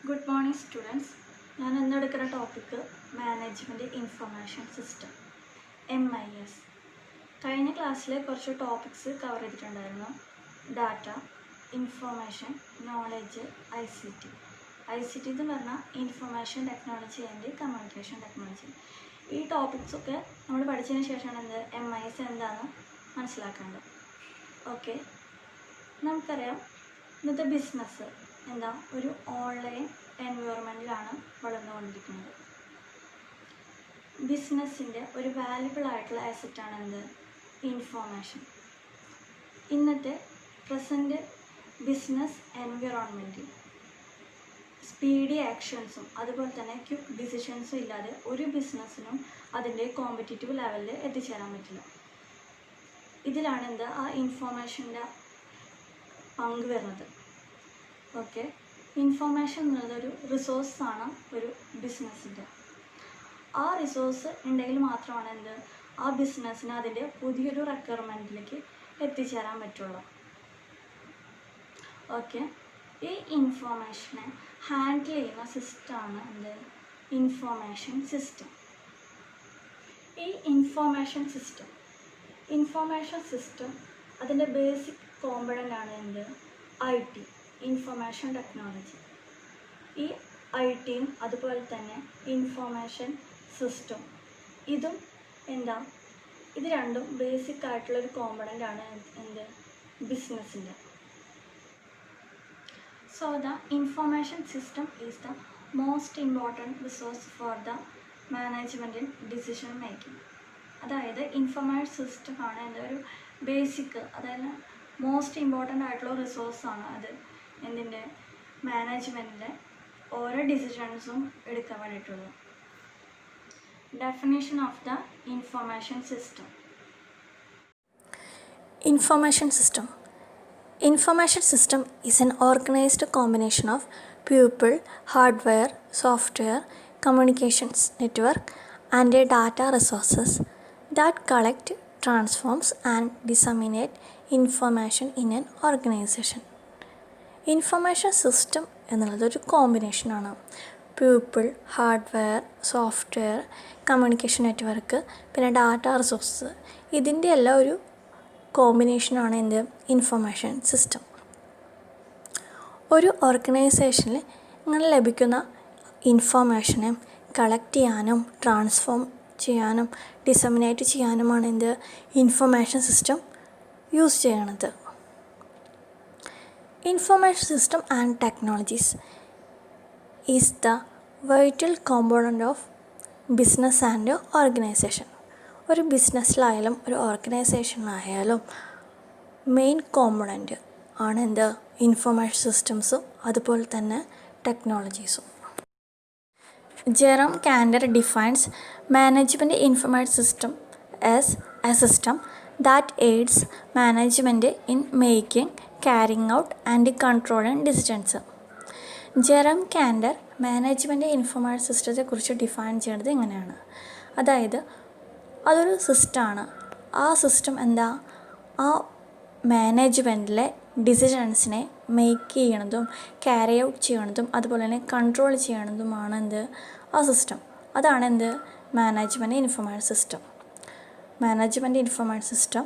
Good morning, students. ഞാൻ ഇന്ന് എടുക്കുന്ന topic management information system MIS. കഴിഞ്ഞ ക്ലാസ്സിൽ കുറച്ച് ടോപ്പിക്സ് കവർ ചെയ്തിട്ടുണ്ടായിരുന്നു. Data, information, knowledge, ICT. ICT എന്ന് പറഞ്ഞാൽ information technology and communication technology. ഈ ടോപ്പിക്സൊക്കെ നമ്മൾ പഠിച്ചതിന് ശേഷമാണ് MIS എന്താണെന്ന് മനസ്സിലാക്കേണ്ടത്. ഓക്കെ, നമുക്കറിയാം ഇന്നത്തെ ബിസിനസ് എന്താ ഒരു ഓൺലൈൻ എൻവയോൺമെൻറ്റിലാണ് വളർന്നുകൊണ്ടിരിക്കുന്നത്. ബിസിനസ്സിൻ്റെ ഒരു വാല്യുബിൾ ആയിട്ടുള്ള അസറ്റാണ് ഇൻഫോർമേഷൻ. ഇന്നത്തെ പ്രസൻറ്റ് ബിസിനസ് എൻവയോൺമെൻറ്റിൽ സ്പീഡി ആക്ഷൻസും അതുപോലെ തന്നെ ക്വിക്ക് ഡിസിഷൻസും ഇല്ലാതെ ഒരു ബിസിനസ്സിനും അതിൻ്റെ കോമ്പറ്റീറ്റീവ് ലെവലിൽ എത്തിച്ചേരാൻ പറ്റില്ല. ഇതിലാണ് ആ ഇൻഫോർമേഷൻ്റെ പങ്ക് വരുന്നത്. ഓക്കെ, ഇൻഫോർമേഷൻ എന്നുള്ളത് ഒരു റിസോഴ്സാണ് ഒരു ബിസിനസ്സിൻ്റെ. ആ റിസോഴ്സ് ഉണ്ടെങ്കിൽ മാത്രമാണ് ആ ബിസിനസ്സിന് അതിൻ്റെ പുതിയൊരു റിക്വയർമെൻറ്റിലേക്ക് എത്തിച്ചേരാൻ പറ്റുള്ളൂ. ഓക്കെ, ഈ ഇൻഫോർമേഷനെ ഹാൻഡിൽ ചെയ്യുന്ന സിസ്റ്റമാണ് ഇൻഫോർമേഷൻ സിസ്റ്റം. ഈ ഇൻഫോർമേഷൻ സിസ്റ്റം അതിൻ്റെ ബേസിക് കോമ്പണൻ്റ് ആണ് IT, ഇൻഫർമേഷൻ ടെക്നോളജി. ഈ ITയും അതുപോലെ തന്നെ ഇൻഫോർമേഷൻ സിസ്റ്റം ഇത് രണ്ടും ബേസിക് ആയിട്ടുള്ളൊരു കോമ്പണൻ്റ് ആണ് ബിസിനസ്സിൻ്റെ. So the information system is the most important resource for the management in decision making. അതായത് ഇൻഫോർമേഷൻ സിസ്റ്റം ആണ് ഒരു ബേസിക്, അതായത് മോസ്റ്റ് ഇമ്പോർട്ടൻ്റ് ആയിട്ടുള്ള റിസോഴ്സാണ് അത് മാനേജ്മെൻറ്റിൻ്റെ ഓരോ ഡിസിഷൻസും എടുക്കാൻ വേണ്ടിയിട്ടുള്ളത്. Definition of the information system. Information system is an organized combination of people, hardware, software, communications network, and data resources that collect, transforms, and disseminate information in an organization. Information system എന്നുള്ളതൊരു കോമ്പിനേഷനാണ്. People, hardware, software, communication network, പിന്നെ data resource, ഇതിൻ്റെ എല്ലാം ഒരു കോമ്പിനേഷനാണ് information system. ഒരു ഓർഗനൈസേഷനിൽ ഇങ്ങനെ ലഭിക്കുന്ന ഇൻഫർമേഷനെ കളക്ട് ചെയ്യാനും ട്രാൻസ്ഫോം ചെയ്യാനും ഡിസമിനേറ്റ് ചെയ്യാനുമാണ് ഇൻഫർമേഷൻ സിസ്റ്റം യൂസ് ചെയ്യണത്. Information system and technologies is the vital component of business and organization. ഒരു ബിസിനസ്സിലായാലും ഒരു ഓർഗനൈസേഷനിലായാലും മെയിൻ കോമ്പണൻറ്റ് ആണ് ഇൻഫർമേഷൻ സിസ്റ്റംസും അതുപോലെ തന്നെ ടെക്നോളജീസും. Jerome Kanter defines management information system as a system that aids management in making, carrying out and controlling decisions. Jerome Kanter management information സിസ്റ്റത്തെ കുറിച്ച് ഡിഫൈൻ ചെയ്യുന്നത് ഇങ്ങനെയാണ്. അതായത് അതൊരു സിസ്റ്റമാണ്. ആ സിസ്റ്റം ആ മാനേജ്മെൻറ്റിലെ ഡിസിഷൻസിനെ മേക്ക് ചെയ്യണതും ക്യാരി ഔട്ട് ചെയ്യണതും അതുപോലെ തന്നെ കൺട്രോൾ ചെയ്യണതുമാണ് ആ സിസ്റ്റം. അതാണ് management information system. Management information system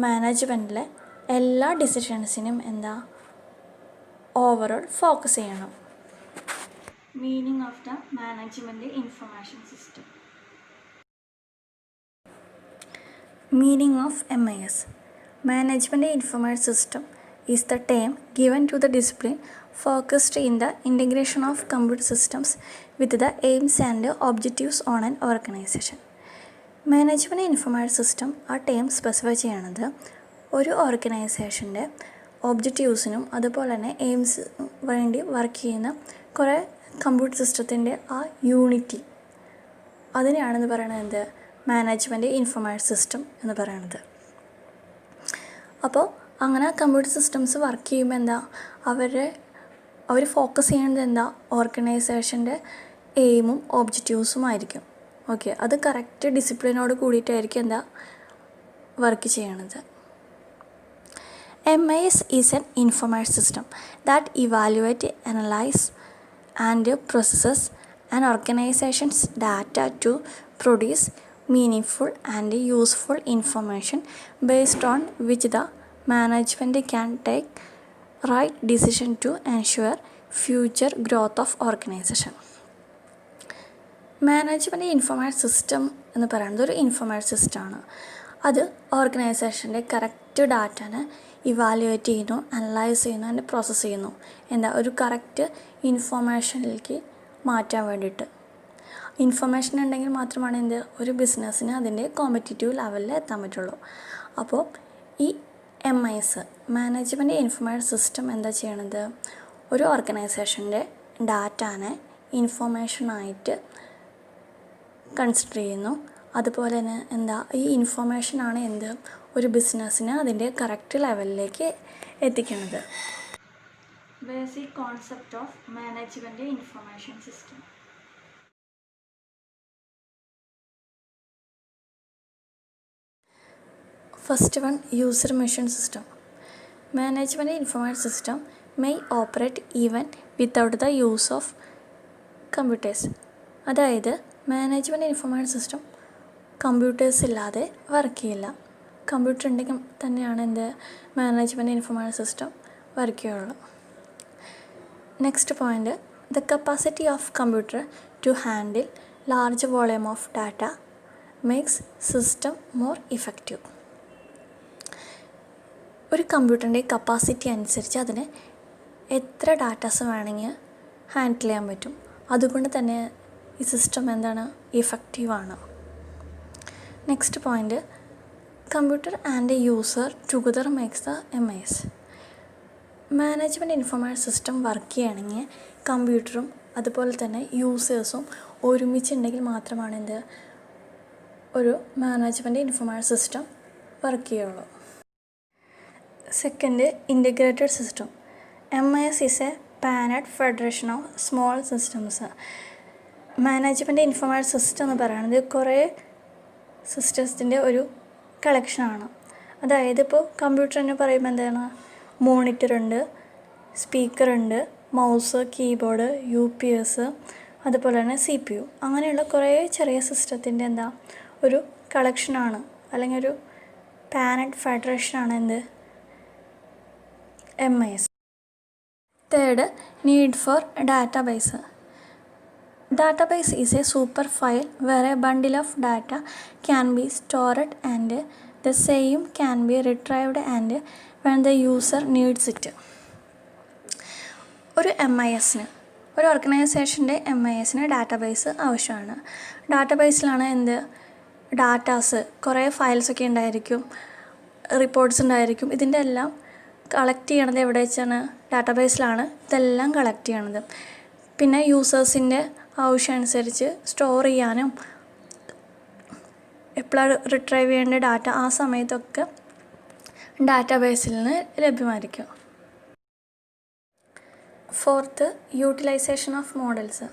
മാനേജ്മെൻറ്റിലെ എല്ലാ ഡിസിഷൻസിനും ഓവറോൾ ഫോക്കസ് ചെയ്യണം. Meaning of the management information system. Meaning of MIS. Management Information System is the term given to the discipline focused in the integration of computer systems with the aims and objectives on an organization. Management information system ആ term specify ചെയ്യണത് ഒരു ഓർഗനൈസേഷൻ്റെ ഒബ്ജക്റ്റീവ്സിനും അതുപോലെ തന്നെ AIIMS വേണ്ടി work ചെയ്യുന്ന കുറേ computer സിസ്റ്റത്തിൻ്റെ ആ യൂണിറ്റി അതിനെയാണെന്ന് പറയണത് മാനേജ്മെൻറ്റ് ഇൻഫർമേഷൻ സിസ്റ്റം എന്ന് പറയണത്. അപ്പോൾ അങ്ങനെ കമ്പ്യൂട്ടർ സിസ്റ്റംസ് വർക്ക് ചെയ്യുമ്പോൾ അവർ ഫോക്കസ് ചെയ്യുന്നത് ഓർഗനൈസേഷൻ്റെ എയിമും ഒബ്ജക്റ്റീവ്സും ആയിരിക്കും. ഓക്കെ, അത് കറക്റ്റ് ഡിസിപ്ലിനോട് കൂടിയിട്ടായിരിക്കും വർക്ക് ചെയ്യണത്. MIS is an information system that evaluates, analyzes, and processes an organization's data to produce meaningful and useful information based on which the management can take right decision to ensure future growth of organization. Management information system എന്ന് പറയുന്നത് ഒരു information സിസ്റ്റമാണ്. അത് ഓർഗനൈസേഷൻ്റെ correct ഡാറ്റാനെ evaluate ചെയ്യുന്നു, analyse ചെയ്യുന്നു, അതിനെ process ചെയ്യുന്നു. ഒരു കറക്റ്റ് ഇൻഫർമേഷനിലേക്ക് മാറ്റാൻ വേണ്ടിയിട്ട്. ഇൻഫർമേഷൻ ഉണ്ടെങ്കിൽ മാത്രമാണ് ഒരു ബിസിനസ്സിന് അതിൻ്റെ കോമ്പറ്റീറ്റീവ് ലെവലിൽ എത്താൻ പറ്റുള്ളൂ. അപ്പോൾ ഈ MIS മാനേജ്മെൻറ്റ് ഇൻഫർമേഷൻ സിസ്റ്റം എന്താ ചെയ്യണത്? ഒരു ഓർഗനൈസേഷൻ്റെ ഡാറ്റാനെ ഇൻഫർമേഷനായിട്ട് കൺസിഡർ ചെയ്യുന്നു. അതുപോലെ തന്നെ ഈ ഇൻഫർമേഷനാണ് ഒരു ബിസിനസ്സിന് അതിൻ്റെ കറക്റ്റ് ലെവലിലേക്ക് എത്തിക്കുന്നത്. Basic concept of management information system. First one, user machine system. Management information system may operate even without the use of computers. അതായത് മാനേജ്മെൻറ്റ് ഇൻഫർമേഷൻ സിസ്റ്റം കമ്പ്യൂട്ടേഴ്സ് ഇല്ലാതെ വർക്ക് ചെയ്യില്ല. കമ്പ്യൂട്ടർ ഉണ്ടെങ്കിൽ തന്നെയാണ് മാനേജ്മെൻറ്റ് ഇൻഫർമേഷൻ സിസ്റ്റം വർക്ക് ചെയ്യുള്ളൂ. Next point, the capacity of computer to handle large volume of data makes system more effective. ഒരു കമ്പ്യൂട്ടറിൻ്റെ capacity അനുസരിച്ച് അതിന് എത്ര ഡാറ്റാസ് വേണമെങ്കിൽ ഹാൻഡിൽ ചെയ്യാൻ പറ്റും. അതുകൊണ്ട് തന്നെ ഈ സിസ്റ്റം ഇഫക്റ്റീവാണ്. Next point, computer and user together makes the MIS. Management information system work ചെയ്യണമെങ്കിൽ കമ്പ്യൂട്ടറും അതുപോലെ തന്നെ യൂസേഴ്സും ഒരുമിച്ചുണ്ടെങ്കിൽ മാത്രമാണ് ഒരു മാനേജ്മെൻറ്റ് ഇൻഫർമേഷൻ സിസ്റ്റം വർക്ക് ചെയ്യുള്ളൂ. Second, integrated system. MIS is a planned federation of small systems. Management information system എന്ന് പറയുന്നത് കുറേ സിസ്റ്റത്തിൻ്റെ ഒരു കളക്ഷനാണ്. അതായത് ഇപ്പോൾ കമ്പ്യൂട്ടറിന് പറയുമ്പോൾ മോണിറ്ററുണ്ട്, സ്പീക്കറുണ്ട്, മൗസ്, കീബോർഡ്, UPS, അതുപോലെ തന്നെ CPU, അങ്ങനെയുള്ള കുറേ ചെറിയ സിസ്റ്റത്തിൻ്റെ ഒരു കളക്ഷനാണ്, അല്ലെങ്കിൽ ഒരു പാനഡ് ഫെഡറേഷനാണ് MIS. Third, need for database. Database is a super file where a bundle of data can be stored and the same can be retrieved and when the user needs it. ഒരു ഓർഗനൈസേഷൻ്റെ MISന് database ആവശ്യമാണ്. ഡാറ്റാബേസിലാണ് datas, കുറേ ഫയൽസൊക്കെ ഉണ്ടായിരിക്കും, reports ഉണ്ടായിരിക്കും. ഇതിൻ്റെ എല്ലാം collect ചെയ്യണത് എവിടെ വെച്ചാണ്? ഡാറ്റാബേസിലാണ് ഇതെല്ലാം കളക്ട് ചെയ്യണത്. പിന്നെ യൂസേഴ്സിൻ്റെ ആവശ്യമനുസരിച്ച് സ്റ്റോർ ചെയ്യാനും എപ്പോഴാണ് റിട്രൈവ് ചെയ്യേണ്ട ഡാറ്റ ആ സമയത്തൊക്കെ ഡാറ്റാബേസിൽ നിന്ന് ലഭ്യമായിരിക്കും. Fourth, utilisation of models.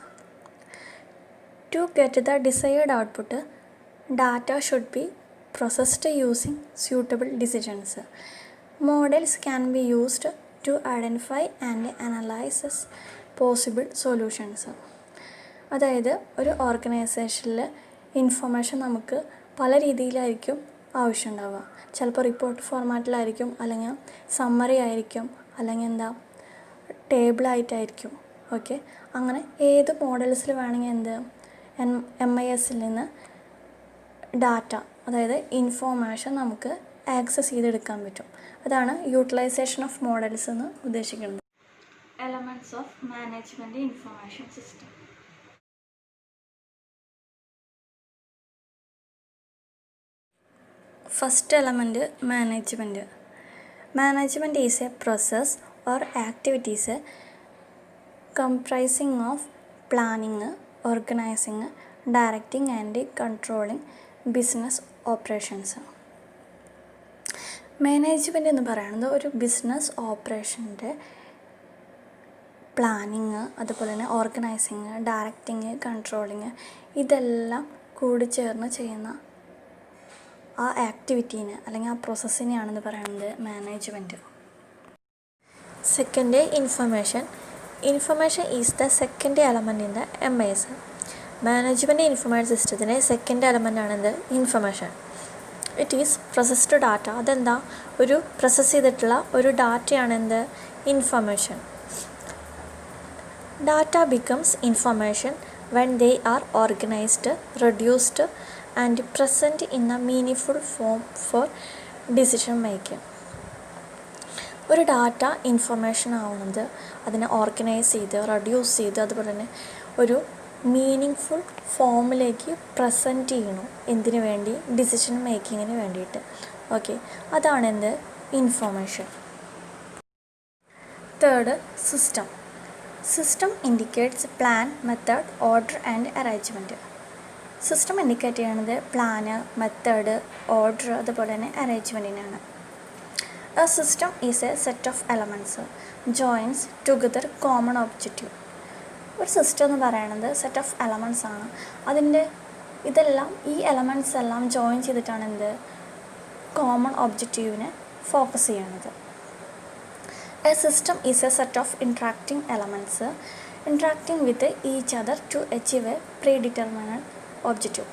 To get the desired output, data should be processed using suitable decisions. Models can be used to identify and analyses possible solutions. അതായത് ഒരു ഓർഗനൈസേഷനിൽ ഇൻഫർമേഷൻ നമുക്ക് പല രീതിയിലായിരിക്കും ആവശ്യമുണ്ടാവുക. ചിലപ്പോൾ റിപ്പോർട്ട് ഫോർമാറ്റിലായിരിക്കും, അല്ലെങ്കിൽ സമ്മറി ആയിരിക്കും, അല്ലെങ്കിൽ ടേബിളായിട്ടായിരിക്കും. ഓക്കെ, അങ്ങനെ ഏത് മോഡൽസിൽ വേണമെങ്കിൽ MISൽ നിന്ന് ഡാറ്റ, അതായത് ഇൻഫോർമേഷൻ നമുക്ക് ആക്സസ് ചെയ്തെടുക്കാൻ പറ്റും. അതാണ് യൂട്ടിലൈസേഷൻ ഓഫ് മോഡൽസ് എന്ന് ഉദ്ദേശിക്കുന്നത്. Elements of management information system. First element, management. Management is A process or activities comprising of planning, organising, directing and controlling business operations. Management എന്ന് പറയുന്നത് ഒരു ബിസിനസ് ഓപ്പറേഷൻ്റെ പ്ലാനിങ്, അതുപോലെ തന്നെ ഓർഗനൈസിങ്, ഡയറക്റ്റിങ്, കൺട്രോളിങ്, ഇതെല്ലാം കൂടി ചേർന്ന് ചെയ്യുന്ന ആ ആക്ടിവിറ്റീനെ അല്ലെങ്കിൽ ആ പ്രോസസ്സിനെയാണെന്ന് പറയുന്നത് management. Second, information. Information is the second element in the MIS. Management information system second element ആണ് information. It is processed data. അതെന്താ ഒരു പ്രോസസ്സ് ചെയ്തിട്ടുള്ള ഒരു ഡാറ്റയാണ് information. Data becomes information when they are organized, reduced and present in a meaningful form for decision making. ഒരു data information ആവുന്നത് അതിനെ organise ചെയ്ത് റെഡ്യൂസ് ചെയ്ത് അതുപോലെ തന്നെ ഒരു മീനിങ് ഫോമിലേക്ക് പ്രസൻറ്റ് ചെയ്യണു. എന്തിനു വേണ്ടി? ഡിസിഷൻ മേക്കിങ്ങിന് വേണ്ടിയിട്ട്. ഓക്കെ, അതാണ് information. Third, system. System indicates plan, method, order and arrangement. System indicate ചെയ്യണത് പ്ലാന്, മെത്തേഡ്, ഓർഡർ അതുപോലെ തന്നെ അറേഞ്ച്മെൻറ്റിനാണ്. A system is a set of elements joins together common objective. ഒരു സിസ്റ്റം എന്ന് പറയുന്നത് സെറ്റ് ഓഫ് എലമെൻറ്റ്സ് ആണ്. ഇതെല്ലാം ഈ എലമെൻറ്റ്സ് എല്ലാം ജോയിൻ ചെയ്തിട്ടാണ് കോമൺ ഒബ്ജക്റ്റീവിനെ ഫോക്കസ് ചെയ്യണത്. A system is a set of interacting elements interacting with each other to achieve a predetermined objective.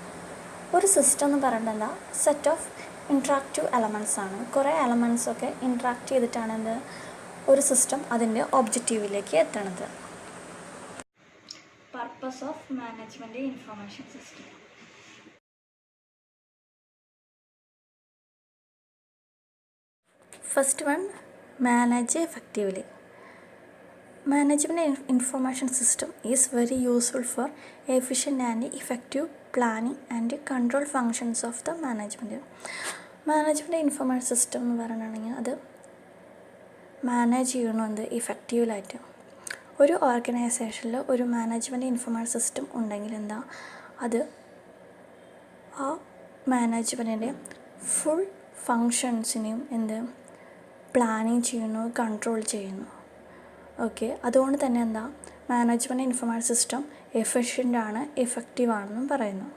ഒരു സിസ്റ്റം എന്ന് പറയുന്നത് സെറ്റ് ഓഫ് ഇൻട്രാക്റ്റീവ് എലമെൻറ്റ്സ് ആണ്. കുറേ എലമെൻറ്റ്സൊക്കെ ഇൻട്രാക്ട് ചെയ്തിട്ടാണ് ഒരു സിസ്റ്റം അതിൻ്റെ ഒബ്ജക്റ്റീവിലേക്ക് എത്തണത്. Purpose of management information system. First one, manage effectively. Management information system is very useful for efficient and effective planning and control functions of the management. Management information system എന്ന് പറയുകയാണെങ്കിൽ അത് manage ചെയ്യണമെന്ത് ഇഫക്റ്റീവായിട്ട്. ഒരു ഓർഗനൈസേഷനിൽ ഒരു management information system ഉണ്ടെങ്കിൽ അത് ആ മാനേജ്മെൻറ്റിൻ്റെ full ഫങ്ഷൻസിനെയും planning ചെയ്യുന്നു, കൺട്രോൾ ചെയ്യുന്നു. ഓക്കെ, അതുകൊണ്ട് തന്നെ മാനേജ്മെൻറ്റ് ഇൻഫർമേഷൻ സിസ്റ്റം എഫിഷ്യൻ്റ് ആണ്, എഫക്റ്റീവ് ആണെന്നും പറയുന്നു.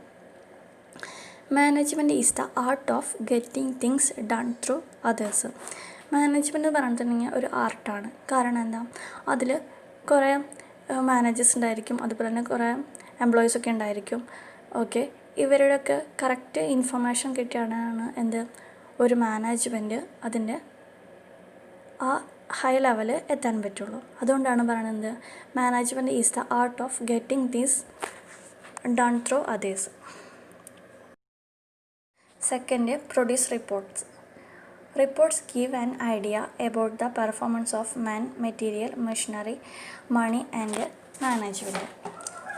Management is the art of getting things done through others. Management എന്ന് പറഞ്ഞിട്ടുണ്ടെങ്കിൽ ഒരു ആർട്ടാണ്. കാരണം അതിൽ കുറേ മാനേജേഴ്സ് ഉണ്ടായിരിക്കും, അതുപോലെ തന്നെ കുറേ എംപ്ലോയീസൊക്കെ ഉണ്ടായിരിക്കും. ഓക്കെ, ഇവരുടെയൊക്കെ കറക്റ്റ് ഇൻഫർമേഷൻ കിട്ടിയാണ് ഒരു മാനേജ്മെൻറ്റ് അതിൻ്റെ ആ ഹൈ ലെവൽ എത്താൻ പറ്റുള്ളൂ. അതുകൊണ്ടാണ് പറയുന്നത് management is the art of getting things done through others. Second, produce reports. Reports give an idea about the performance of man, material, machinery, money and management.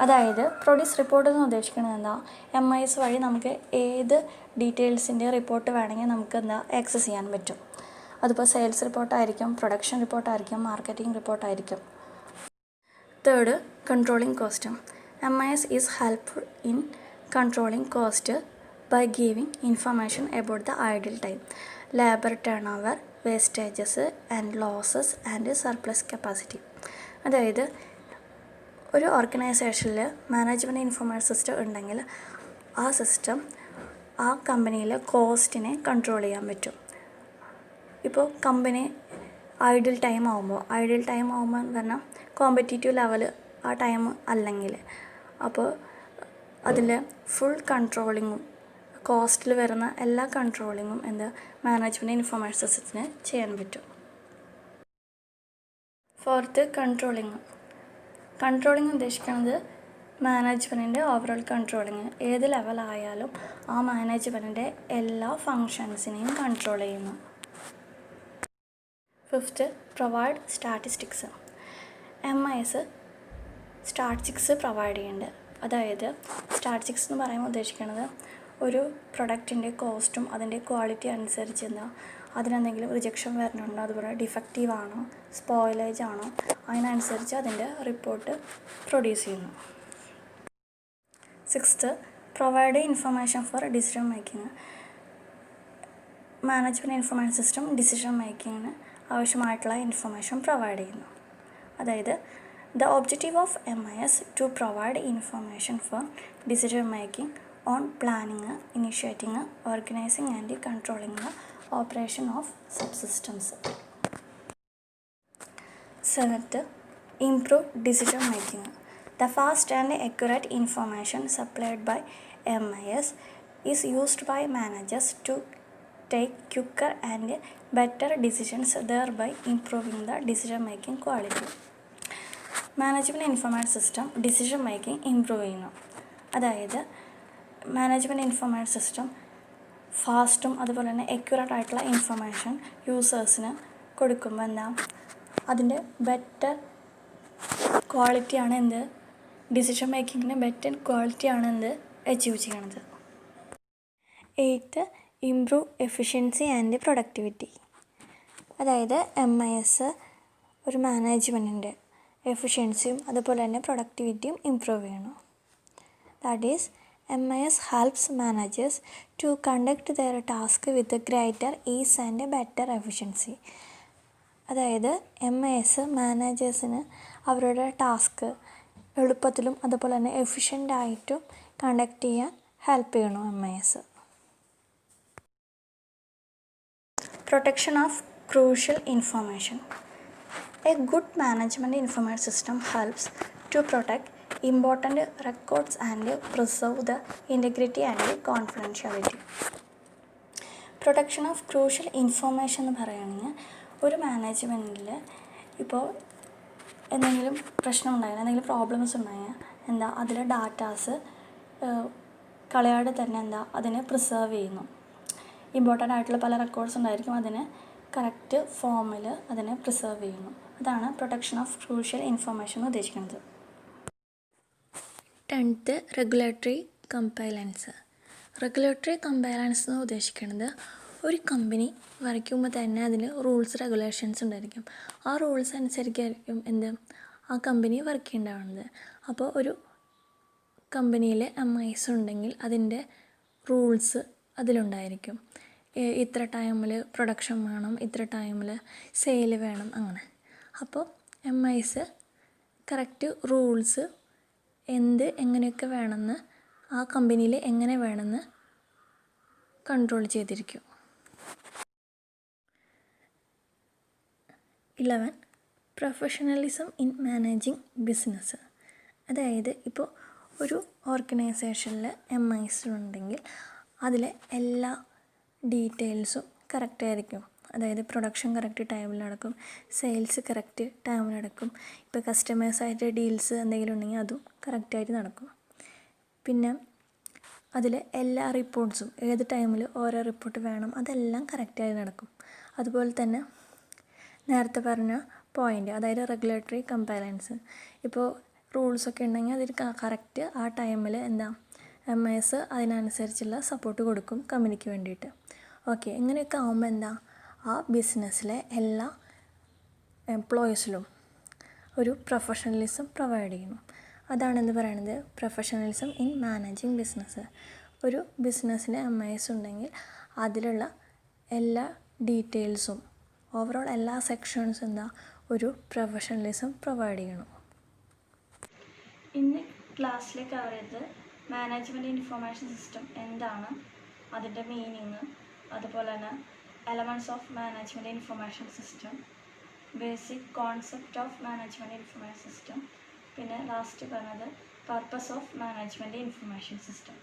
അതായത് produce report എന്ന് ഉദ്ദേശിക്കുന്നത് MIS വഴി നമുക്ക് ഏത് ഡീറ്റെയിൽസിൻ്റെ റിപ്പോർട്ട് വേണമെങ്കിൽ നമുക്ക് access ചെയ്യാൻ പറ്റും. അതിപ്പോൾ സെയിൽസ് റിപ്പോർട്ടായിരിക്കും, പ്രൊഡക്ഷൻ റിപ്പോർട്ടായിരിക്കും, മാർക്കറ്റിംഗ് റിപ്പോർട്ടായിരിക്കും. Third, controlling cost. MIS is helpful in controlling cost by giving information about the idle time, labour turnover, wastages and losses and surplus capacity. അതായത് ഒരു ഓർഗനൈസേഷനിൽ മാനേജ്മെൻറ്റ് ഇൻഫർമേഷൻ സിസ്റ്റം ഉണ്ടെങ്കിൽ ആ system ആ കമ്പനിയിലെ കോസ്റ്റിനെ control ചെയ്യാൻ പറ്റും. ഇപ്പോൾ കമ്പനി ഐഡിൽ ടൈം ആകുമ്പോൾ എന്ന് പറഞ്ഞാൽ കോമ്പറ്റീറ്റീവ് ലെവൽ ആ ടൈം അല്ലെങ്കിൽ അപ്പോൾ അതിൽ ഫുൾ കൺട്രോളിങ്ങും കോസ്റ്റിൽ വരുന്ന എല്ലാ കൺട്രോളിങ്ങും മാനേജ്മെൻറ്റ് ഇൻഫർമേഷൻ സിസ്റ്റത്തിന് ചെയ്യാൻ പറ്റും. ഫോർത്ത്, കൺട്രോളിങ് ഉദ്ദേശിക്കുന്നത് മാനേജ്മെൻറ്റിൻ്റെ ഓവറോൾ കൺട്രോളിങ്. ഏത് ലെവലായാലും ആ മാനേജ്മെൻറ്റിൻ്റെ എല്ലാ ഫങ്ഷൻസിനെയും കൺട്രോൾ ചെയ്യുന്നു. Fifth, provide statistics. MIS statistics provide ചെയ്യുന്നുണ്ട്. അതായത് സ്റ്റാറ്റിസ്റ്റിക്സ് എന്ന് പറയുമ്പോൾ ഉദ്ദേശിക്കുന്നത് ഒരു പ്രൊഡക്റ്റിൻ്റെ കോസ്റ്റും അതിൻ്റെ ക്വാളിറ്റി അനുസരിച്ച് അതിനെന്തെങ്കിലും റിജക്ഷൻ വരുന്നുണ്ടോ, അതുപോലെ ഡിഫക്റ്റീവ് ആണോ, സ്പോയിലേജ് ആണോ, അതിനനുസരിച്ച് അതിൻ്റെ റിപ്പോർട്ട് പ്രൊഡ്യൂസ് ചെയ്യുന്നു. Sixth, provide information for decision making. Management information system decision മേക്കിങ്ങിന് ആവശ്യമായിട്ടുള്ള ഇൻഫർമേഷൻ പ്രൊവൈഡ് ചെയ്യുന്നു. അതായത് the objective of MIS to provide information for decision making on planning, initiating, organising and controlling the operation of subsystems. Seventh, improve decision making. The fast and accurate information supplied by MIS is used by managers to take quicker and better decisions, thereby improving the decision making quality. Management information system decision making improve ചെയ്യുന്നു. അതായത് management information system ഫാസ്റ്റും അതുപോലെ തന്നെ accurate ആയിട്ടുള്ള information യൂസേഴ്സിന് കൊടുക്കുമ്പോൾ എന്താ അതിൻ്റെ better ക്വാളിറ്റിയാണ് എന്ത് ഡിസിഷൻ മേക്കിങ്ങിന് ബെറ്റർ ക്വാളിറ്റിയാണ് എന്ത് അച്ചീവ് ചെയ്യണത്. 8th, improve efficiency and productivity. അതായത് MIS ഒരു മാനേജ്മെൻറ്റിൻ്റെ എഫിഷ്യൻസിയും അതുപോലെ തന്നെ പ്രൊഡക്ടിവിറ്റിയും ഇംപ്രൂവ് ചെയ്യണം. That is MIS helps managers to conduct their task with greater ease and better efficiency. അതായത് MIS മാനേജേഴ്സിന് അവരുടെ ടാസ്ക് എളുപ്പത്തിലും അതുപോലെ തന്നെ എഫിഷ്യൻ്റായിട്ടും കണ്ടക്ട് ചെയ്യാൻ ഹെൽപ്പ് ചെയ്യണം MIS. Protection of crucial information. A good management information system helps to protect important records and preserve the integrity and confidentiality. Protection of crucial information എന്ന് പറയുകയാണെങ്കിൽ ഒരു മാനേജ്മെൻറ്റിൽ ഇപ്പോൾ എന്തെങ്കിലും പ്രശ്നം ഉണ്ടായാൽ എന്തെങ്കിലും പ്രോബ്ലംസ് ഉണ്ടായാൽ എന്താ അതിലെ ഡാറ്റാസ് കളയാതെ തന്നെ എന്താ അതിനെ പ്രിസർവ് ചെയ്യുന്നു. ഇമ്പോർട്ടൻ്റ് ആയിട്ടുള്ള പല റെക്കോർഡ്സ് ഉണ്ടായിരിക്കും, അതിനെ കറക്റ്റ് ഫോമിൽ അതിനെ പ്രിസർവ് ചെയ്യുന്നു. അതാണ് പ്രൊട്ടക്ഷൻ ഓഫ് ക്രൂഷ്യൽ ഇൻഫർമേഷൻ ഉദ്ദേശിക്കുന്നത്. 10th, regulatory കമ്പൈലൻസ്. റെഗുലേറ്ററി കമ്പൈലൻസ് എന്ന് ഉദ്ദേശിക്കുന്നത് ഒരു കമ്പനി വരയ്ക്കുമ്പോൾ തന്നെ അതിന് റൂൾസ് റെഗുലേഷൻസ് ഉണ്ടായിരിക്കും. ആ റൂൾസ് അനുസരിച്ചായിരിക്കും ആ കമ്പനി വർക്ക് ചെയ്യേണ്ടത്. അപ്പോൾ ഒരു കമ്പനിയിൽ MIS ഉണ്ടെങ്കിൽ അതിൻ്റെ റൂൾസ് അതിലുണ്ടായിരിക്കും. ഇത്ര ടൈമിൽ പ്രൊഡക്ഷൻ വേണം, ഇത്ര ടൈമിൽ സെയിൽ വേണം, അങ്ങനെ. അപ്പോൾ MIS കറക്റ്റ് റൂൾസ് എങ്ങനെയൊക്കെ വേണമെന്ന് ആ കമ്പനിയിൽ എങ്ങനെ വേണമെന്ന് കൺട്രോൾ ചെയ്തിരിക്കും. 11, പ്രൊഫഷണലിസം ഇൻ മാനേജിങ് ബിസിനസ്. അതായത് ഇപ്പോൾ ഒരു ഓർഗനൈസേഷനിൽ MIS ഉണ്ടെങ്കിൽ അതിലെ എല്ലാ ഡീറ്റെയിൽസും കറക്റ്റായിരിക്കും. അതായത് പ്രൊഡക്ഷൻ കറക്റ്റ് ടൈമിൽ നടക്കും, സെയിൽസ് കറക്റ്റ് ടൈമിൽ നടക്കും, ഇപ്പോൾ കസ്റ്റമേഴ്സായിട്ട് ഡീൽസ് എന്തെങ്കിലും ഉണ്ടെങ്കിൽ അതും കറക്റ്റായിട്ട് നടക്കും. പിന്നെ അതിലെ എല്ലാ റിപ്പോർട്ട്സും ഏത് ടൈമിൽ ഓരോ റിപ്പോർട്ട് വേണം അതെല്ലാം കറക്റ്റായി നടക്കും. അതുപോലെ തന്നെ നേരത്തെ പറഞ്ഞ പോയിൻ്റ്, അതായത് റെഗുലേറ്ററി കമ്പൈലൻസ്, ഇപ്പോൾ റൂൾസൊക്കെ ഉണ്ടെങ്കിൽ അതിൽ കറക്റ്റ് ആ ടൈമിൽ MIS അതിനനുസരിച്ചുള്ള സപ്പോർട്ട് കൊടുക്കും കമ്പനിക്ക് വേണ്ടിയിട്ട്. ഓക്കെ, ഇങ്ങനെയൊക്കെ ആകുമ്പോൾ ആ ബിസിനസ്സിലെ എല്ലാ എംപ്ലോയീസിലും ഒരു പ്രൊഫഷണലിസം പ്രൊവൈഡ് ചെയ്യുന്നു. അതാണെന്ന് പറയുന്നത് പ്രൊഫഷണലിസം ഇൻ മാനേജിങ് ബിസിനസ്. ഒരു ബിസിനസ്സിൽ MIS ഉണ്ടെങ്കിൽ അതിലുള്ള എല്ലാ ഡീറ്റെയിൽസും ഓവറോൾ എല്ലാ സെക്ഷൻസും ഒരു പ്രൊഫഷണലിസം പ്രൊവൈഡ് ചെയ്യണം. ഇന്ന് ക്ലാസ്സിൽ കവർ ചെയ്തത് മാനേജ്മെൻറ്റ് ഇൻഫർമേഷൻ സിസ്റ്റം എന്താണ്, അതിൻ്റെ മീനിങ്, അതുപോലെ തന്നെ elements of management information system, basic concept of management information system, പിന്നെ ലാസ്റ്റ് പറഞ്ഞത് purpose of management information system.